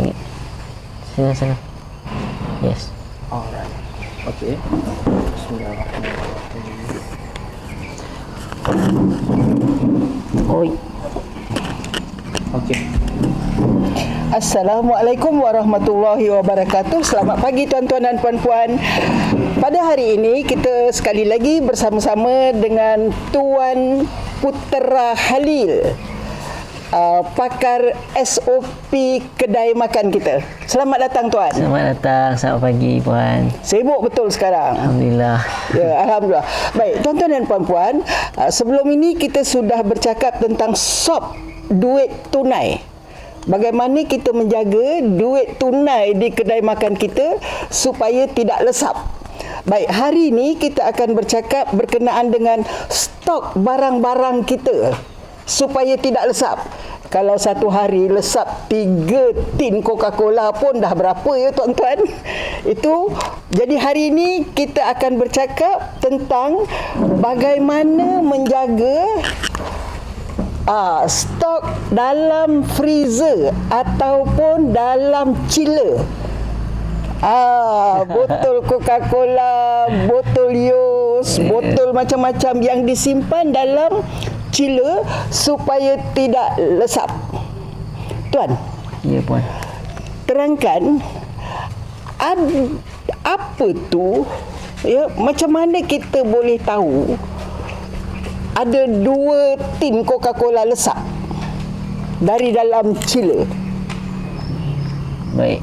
Sini. Sana. Yes. Alright. Okay. Bismillahirrahmanirrahim. Oi. Okay. Assalamualaikum warahmatullahi wabarakatuh. Selamat pagi tuan-tuan dan puan-puan. Pada hari ini kita sekali lagi bersama-sama dengan Tuan Putera Halil, pakar SOP kedai makan kita. Selamat datang tuan. Selamat datang. Selamat pagi puan. Sibuk betul sekarang. Alhamdulillah. Ya, alhamdulillah. Baik, tuan-tuan dan puan-puan, sebelum ini kita sudah bercakap tentang SOP duit tunai. Bagaimana kita menjaga duit tunai di kedai makan kita supaya tidak lesap. Baik, hari ini kita akan bercakap berkenaan dengan stok barang-barang kita supaya tidak lesap. Kalau satu hari lesap 3 tin Coca-Cola pun dah berapa ya tuan-tuan? Itu, jadi hari ini kita akan bercakap tentang bagaimana menjaga stok dalam freezer ataupun dalam chiller. Botol Coca-Cola, botol Yos, botol macam-macam yang disimpan dalam chiller supaya tidak lesap. Tuan, Ya puan. terangkan apa tu, ya, macam mana kita boleh tahu ada 2 tin Coca-Cola lesap dari dalam chiller? Baik.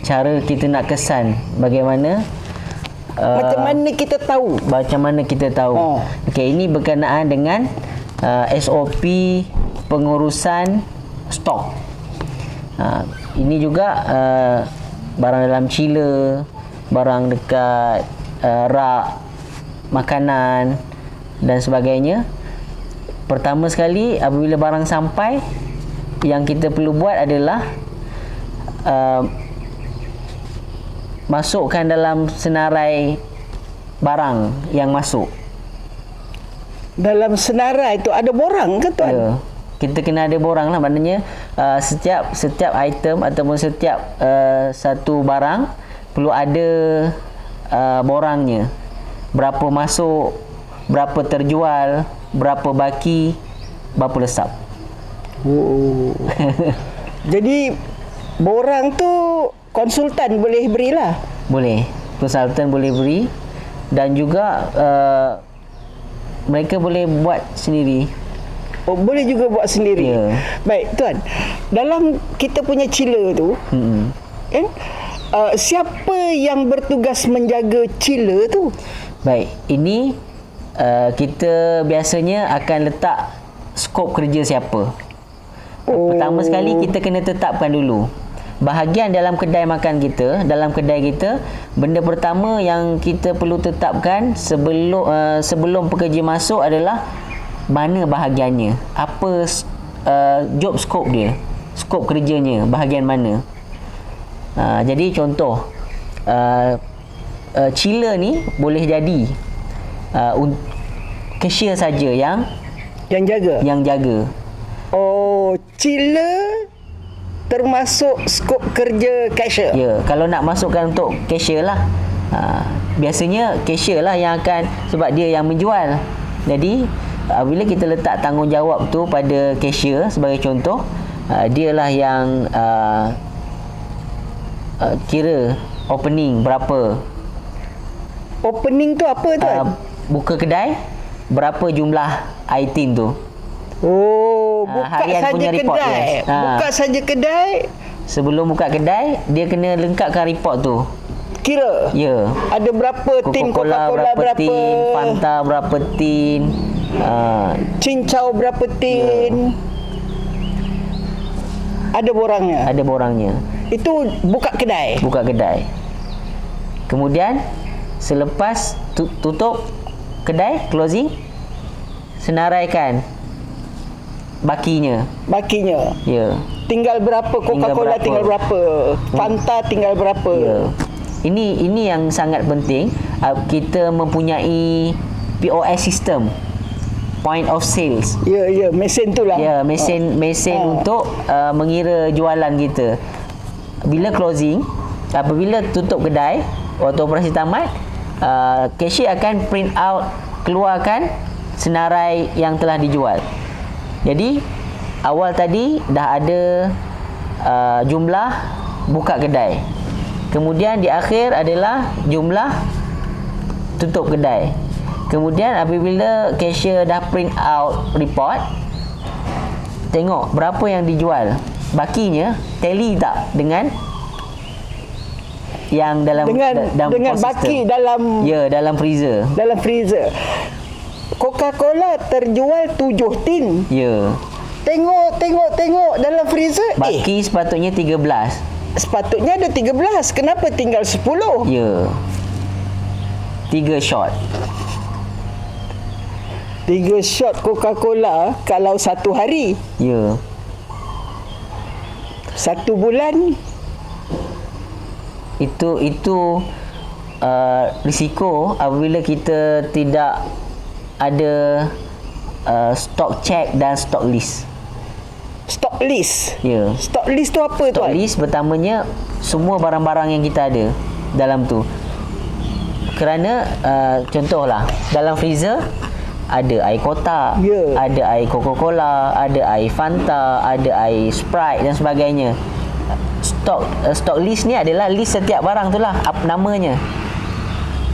Cara kita nak kesan bagaimana Macam mana kita tahu? macam mana kita tahu. Okey, ini berkenaan dengan SOP pengurusan stok. Ini juga barang dalam chiller, barang dekat rak makanan dan sebagainya. Pertama sekali, apabila barang sampai, yang kita perlu buat adalah masukkan dalam senarai barang yang masuk. Dalam senarai itu ada borang ke tuan? Ya, kita kena ada borang lah. Maknanya setiap item ataupun setiap satu barang perlu ada borangnya. Berapa masuk, berapa terjual, berapa baki, berapa lesap. Oh. Jadi borang tu konsultan boleh berilah. Boleh. Konsultan boleh beri dan juga mereka boleh buat sendiri. Oh, boleh juga buat sendiri. Ya. Baik tuan, dalam kita punya chiller tu, kan, siapa yang bertugas menjaga chiller tu? Baik, ini kita biasanya akan letak skop kerja siapa. Pertama sekali kita kena tetapkan dulu bahagian dalam kedai makan kita, dalam kedai kita. Benda pertama yang kita perlu tetapkan sebelum pekerja masuk adalah mana bahagiannya, apa job scope dia, skop kerjanya, bahagian mana. Jadi contoh, chiller ni boleh jadi cashier saja yang jaga. Oh, chiller termasuk skop kerja cashier. Ya, kalau nak masukkan untuk cashier lah. Biasanya cashier lah yang akan, sebab dia yang menjual. Jadi bila kita letak tanggungjawab tu pada cashier sebagai contoh, dialah yang kira opening berapa. Opening tu apa tuan? Buka kedai, berapa jumlah item tu. Oh, buka harian saja punya report kedai. dia. Buka saja kedai. Sebelum buka kedai, dia kena lengkapkan report tu. Kira. Ya. Ada berapa tin Coca-Cola, berapa tin, Fanta berapa tin, cincau berapa tin. Ada borangnya. ada borangnya. Itu buka kedai. Buka kedai. Kemudian selepas tutup kedai, closing, senaraikan bakinya. Ya. Tinggal berapa Coca-Cola, tinggal berapa Fanta, tinggal berapa. Ya. Ini yang sangat penting. Kita mempunyai POS system. point of sales. Ya, mesin tu lah. Ya, mesin untuk mengira jualan kita. Bila closing, apabila tutup kedai, waktu operasi tamat, cashier akan print out, keluarkan senarai yang telah dijual. Jadi awal tadi dah ada jumlah buka kedai. Kemudian di akhir adalah jumlah tutup kedai. Kemudian apabila cashier dah print out report, tengok berapa yang dijual. Bakinya tally tak dengan yang dalam dengan post baki system. Dalam freezer. Dalam freezer. Coca-Cola terjual 7 tin. Ya. Tengok dalam freezer. Baki sepatutnya 13. Sepatutnya ada 13. Kenapa tinggal 10? Ya. 3 shot. 3 shot Coca-Cola kalau satu hari. Ya. 1 bulan. Itu risiko apabila kita tidak ada stock check dan stock list. Stock list. Ya. Stock list tu apa tu? Stock list pertamanya semua barang-barang yang kita ada dalam tu. Kerana contohlah dalam freezer ada air kotak, ada air Coca-Cola, ada air Fanta, ada air Sprite dan sebagainya. Stock list ni adalah list setiap barang tu lah, namanya.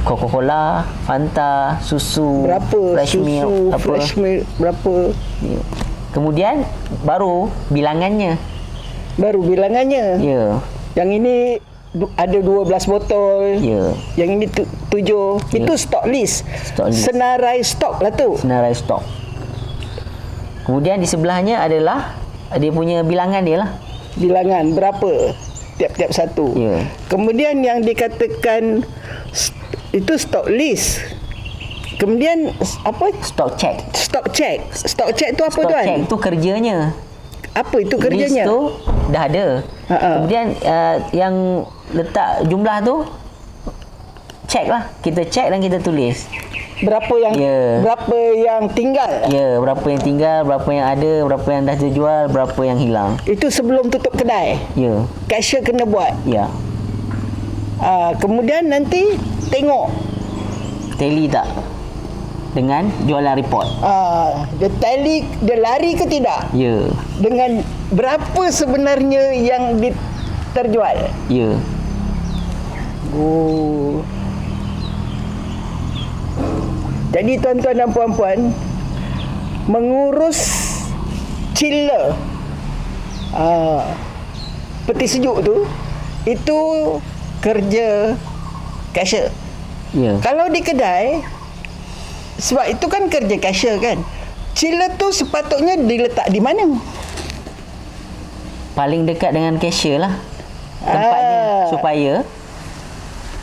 Coca-Cola, Fanta, susu, berapa, fresh milk, fresh milk berapa. Ya. Kemudian baru bilangannya. Ya. Yang ini ada 12 botol. Ya. Yang ini 7. Ya. Itu stock list. Stock list. Senarai stok lah tu. Senarai stok. Kemudian di sebelahnya adalah dia punya bilangan dia lah. Bilangan berapa tiap-tiap satu. Ya. Kemudian yang dikatakan itu stock list. Kemudian apa? Stock check. Stock check. Stock check tu apa Stock tuan? check tu kerjanya. Apa itu kerjanya? List tu dah ada. Kemudian yang letak jumlah tu check lah. Kita check dan kita tulis. Berapa yang tinggal? Ya, berapa yang tinggal, berapa yang ada, berapa yang dah terjual, berapa yang hilang. Itu sebelum tutup kedai. Ya. Cashier kena buat. Ya. Kemudian nanti tengok Tally tak dengan jualan report. dia lari ke tidak? Ya. Dengan berapa sebenarnya yang terjual? Ya. Jadi tuan-tuan dan puan-puan, mengurus chiller peti sejuk tu, itu kerja cashier. Ya. Kalau di kedai, sebab itu kan kerja cashier kan, chiller tu sepatutnya diletak di mana? Paling dekat dengan cashier lah tempatnya, supaya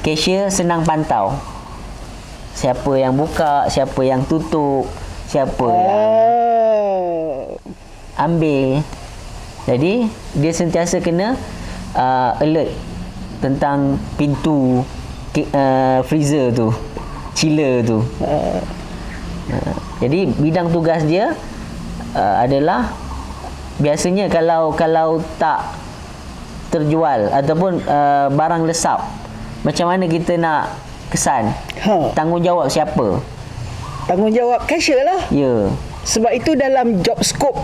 cashier senang pantau siapa yang buka, siapa yang tutup, siapa yang ambil. Jadi dia sentiasa kena alert tentang pintu freezer tu, chiller tu. Jadi bidang tugas dia adalah biasanya kalau tak terjual ataupun barang lesap, macam mana kita nak kesan? Tanggungjawab siapa? Tanggungjawab cashier lah. Ya. Sebab itu dalam job scope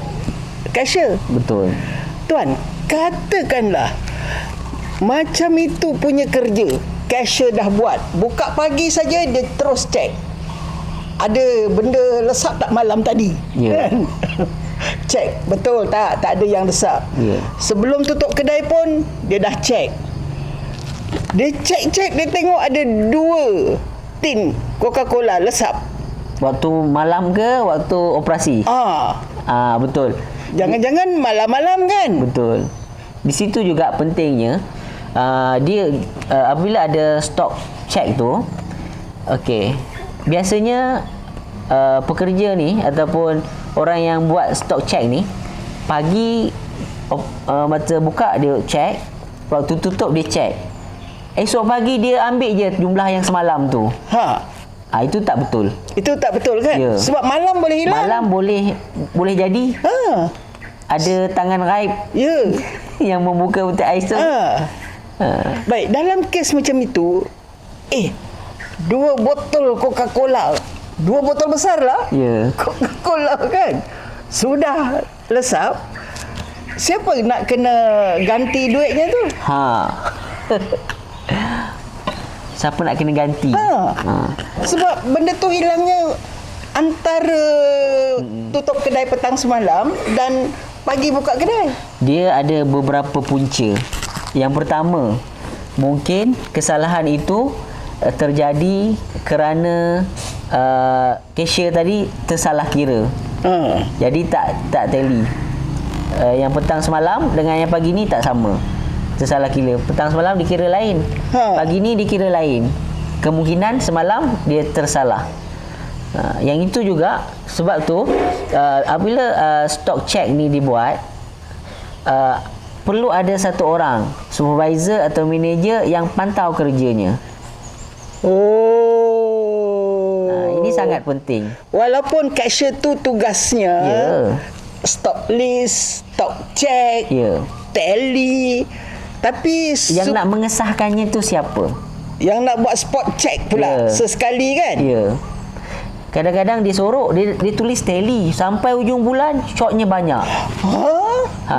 cashier. Betul. Tuan, katakanlah macam itu punya kerja cashier dah buat. Buka pagi saja dia terus cek ada benda lesap tak malam tadi. Ya. Kan? Cek betul tak ada yang lesap. Ya. Sebelum tutup kedai pun dia dah cek. Dia cek dia tengok ada 2 tin Coca-Cola lesap. Waktu malam ke waktu operasi? Betul. Jangan-jangan malam-malam kan? Betul. Di situ juga pentingnya dia apabila ada stock check tu, okey. Biasanya pekerja ni ataupun orang yang buat stock check ni pagi masa buka dia check, waktu tutup dia check. Esok pagi dia ambil je jumlah yang semalam tu. Itu tak betul. Itu tak betul kan? Ya. Sebab malam boleh hilang. Malam boleh jadi Ha. ada tangan gaib Ya. yang membuka butir ais tu. Ha. Baik, dalam kes macam itu, 2 botol Coca-Cola. 2 botol besar lah. Ya. Coca-Cola kan. Sudah lesap. Siapa nak kena ganti duitnya tu? Ha. Siapa nak kena ganti? Sebab benda tu hilangnya antara tutup kedai petang semalam dan pagi buka kedai. Dia ada beberapa punca. Yang pertama, mungkin kesalahan itu terjadi kerana cashier tadi tersalah kira. Jadi tak tally. Yang petang semalam dengan yang pagi ni tak sama. Tersalah kira. Petang semalam dikira lain. Pagi ni dikira lain. Kemungkinan semalam dia tersalah. Yang itu juga sebab tu apabila stock check ni dibuat, perlu ada satu orang supervisor atau manager yang pantau kerjanya. Ini sangat penting. Walaupun cashier tu tugasnya stock list, stock check, tally, tapi yang nak mengesahkannya tu siapa? Yang nak buat spot check pula sesekali kan? Kadang-kadang dia sorok, dia tulis tally sampai ujung bulan shotnya banyak.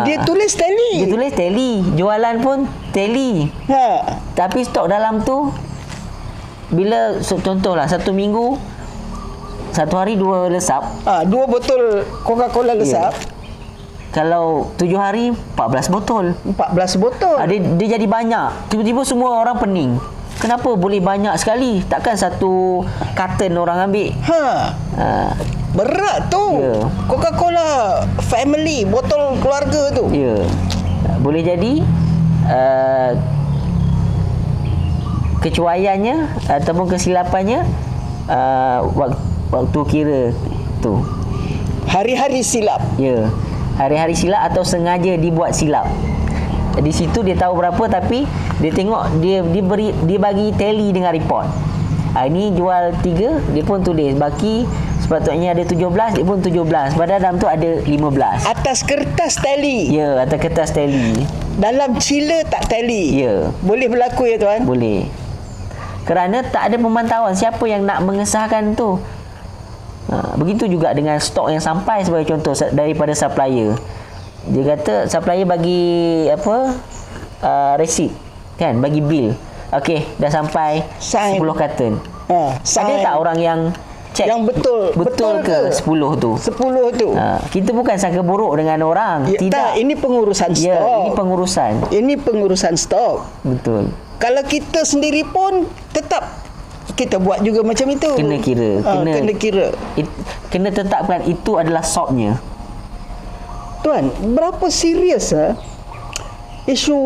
Dia tulis tally. Dia tulis tally, jualan pun tally. Tapi stok dalam tu bila contohlah satu minggu, satu hari 2 lesap. 2 botol Coca-Cola lesap. Kalau 7 hari 14 botol. 14 botol. Dia jadi banyak. Tiba-tiba semua orang pening. Kenapa boleh banyak sekali? Takkan satu karton orang ambil. Berat tu. Coca-Cola family, botol keluarga tu. Boleh jadi kecuaiannya ataupun kesilapannya waktu kira tu. Hari-hari silap. Hari-hari silap atau sengaja dibuat silap. Di situ dia tahu berapa, tapi dia tengok dia bagi tally dengan report. Ini jual 3, dia pun tulis baki sepatutnya ada 17, dia pun 17. Padahal dalam tu ada 15. Atas kertas tally. Atas kertas tally. Dalam cila tak tally. Boleh berlaku ya tuan? Boleh. Kerana tak ada pemantauan siapa yang nak mengesahkan tu. Begitu juga dengan stok yang sampai sebagai contoh daripada supplier. Dia kata supplier bagi receipt kan, bagi bill. Okey, dah sampai sign. 10 karton. Ada tak orang yang check yang betul ke 10 tu? 10 tu. Kita bukan sangka buruk dengan orang. Tidak. Ini pengurusan stok. Ini pengurusan stok. Betul. Kalau kita sendiri pun tetap kita buat juga macam itu. Kena kira. Kena kira. Kena tetapkan itu adalah sopnya. Tuan, berapa serius isu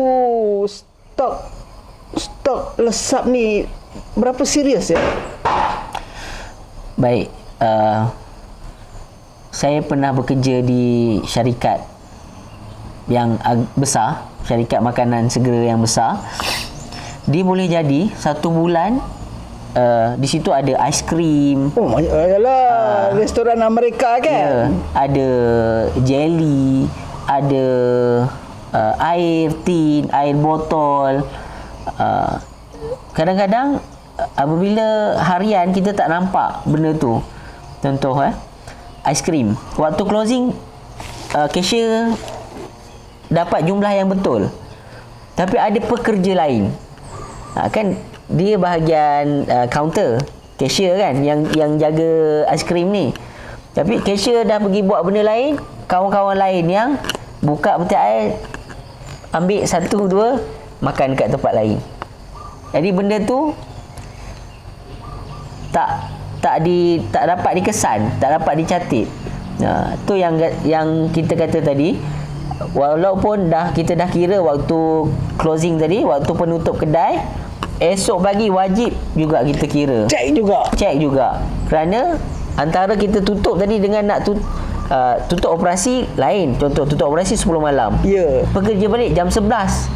stok lesap ni, berapa serius ya? Baik, saya pernah bekerja di syarikat yang besar, syarikat makanan segera yang besar. Dia boleh jadi satu bulan di situ ada aiskrim. Yalah, restoran Amerika kan? Ada jelly, ada air tin, air botol. Kadang-kadang apabila harian kita tak nampak benda tu. Contoh aiskrim. Waktu closing cashier dapat jumlah yang betul. Tapi ada pekerja lain. Kan dia bahagian counter, cashier kan yang jaga aiskrim ni. Tapi cashier dah pergi buat benda lain, kawan-kawan lain yang buka peti air, ambil 1-2, makan kat tempat lain. Jadi benda tu tak dapat dikesan, tak dapat dicatat. Tu yang kita kata tadi, walaupun kita dah kira waktu closing tadi, waktu penutup kedai, esok pagi wajib juga kita kira. Cek juga. Kerana antara kita tutup tadi dengan nak tutup operasi lain. Contoh tutup operasi 10 malam. Pekerja balik jam 11.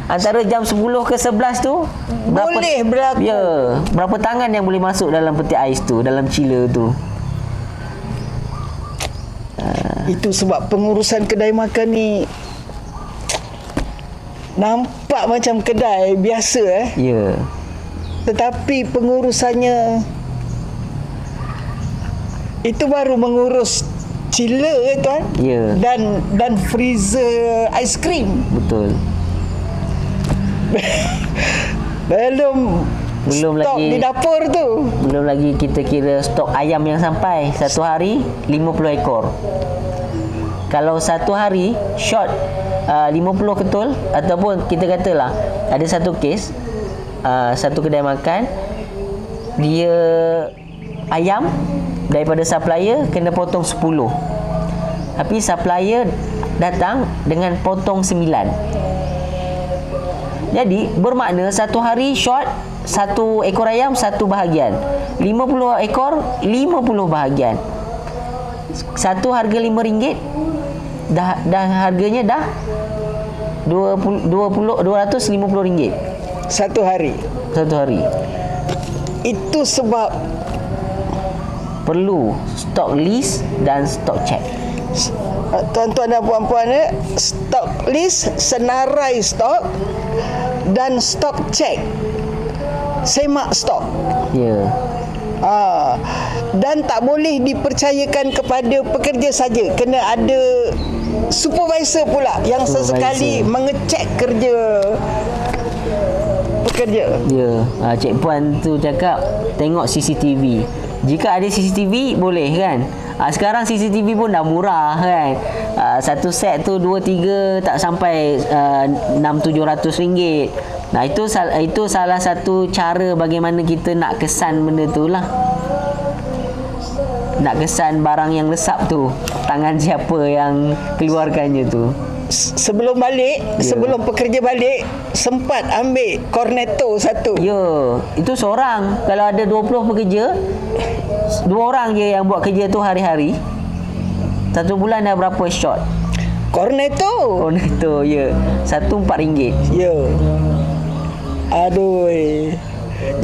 antara jam 10 ke 11 tu Boleh berlaku. Ya, berapa tangan yang boleh masuk dalam peti ais tu, dalam chiller tu. Itu sebab pengurusan kedai makan ni nampak macam kedai biasa Ya. tetapi pengurusannya itu baru mengurus chiller tuan. Ya. Dan freezer aiskrim. Betul. Belum stok lagi di dapur tu. Belum lagi kita kira stok ayam yang sampai satu hari 50 ekor. Kalau satu hari short 50 ketul, ataupun kita katalah ada satu kes satu kedai makan, dia ayam daripada supplier kena potong 10, tapi supplier datang dengan potong 9. Jadi bermakna satu hari short satu ekor ayam satu bahagian, 50 ekor 50 bahagian. Satu harga RM5, dah harganya dah RM250 Satu hari. satu hari. Itu sebab Perlu stock list dan stock check. tuan-tuan dan puan-puan, stock list, senarai stok dan stok check, semak stok. Ya. Dan tak boleh dipercayakan kepada pekerja saja, kena ada supervisor pula yang sesekali mengecek kerja pekerja. Ya. Cik Puan tu cakap tengok CCTV. Jika ada CCTV boleh kan. Sekarang CCTV pun dah murah kan. Satu set tu 2-3 tak sampai 600-700 ringgit. Nah, itu salah satu cara bagaimana kita nak kesan benda tu lah. Nak kesan barang yang resap tu, tangan siapa yang keluarkannya tu. Sebelum balik, sebelum pekerja balik, sempat ambil cornetto satu. Ya, itu seorang. Kalau ada 20 pekerja, 2 orang je yang buat kerja tu hari-hari. Satu bulan dah berapa shot? Cornetto. Oh, itu ya. Satu RM4. Ya. Aduh.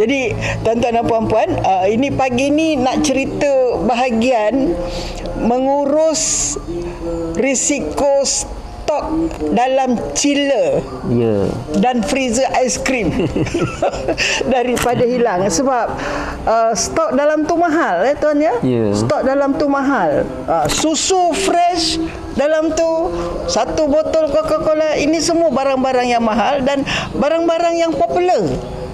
Jadi tuan-tuan dan puan-puan, ini pagi ni nak cerita bahagian mengurus risiko stok dalam chiller Ya. dan freezer aiskrim daripada hilang. Sebab stok dalam tu mahal tuan ya. Ya. Stok dalam tu mahal. Susu fresh dalam tu, satu botol Coca-Cola, ini semua barang-barang yang mahal dan barang-barang yang popular.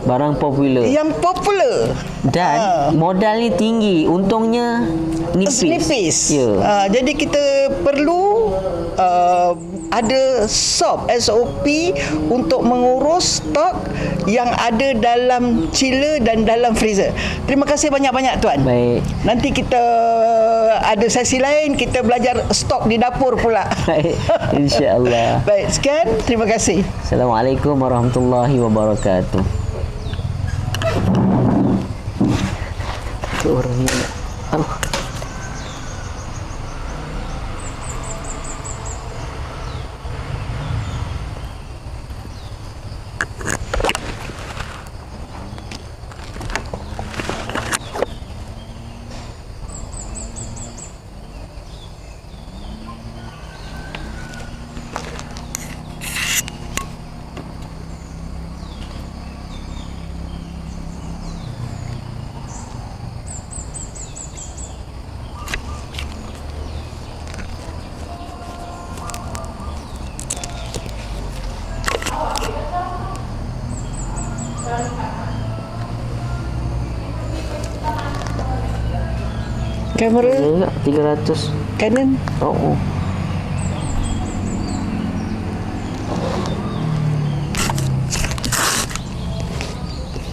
Barang popular. Yang popular. Dan modal ni tinggi, untungnya nipis. Ya. Jadi kita perlu ada SOP untuk mengurus stok yang ada dalam chiller dan dalam freezer. Terima kasih banyak-banyak tuan. Baik. Nanti kita ada sesi lain, kita belajar stok di dapur pula. Baik. InsyaAllah. Baik, sekian. Terima kasih. Assalamualaikum warahmatullahi wabarakatuh. Orang ni. Allah. Kamera 300. Canon. Oh.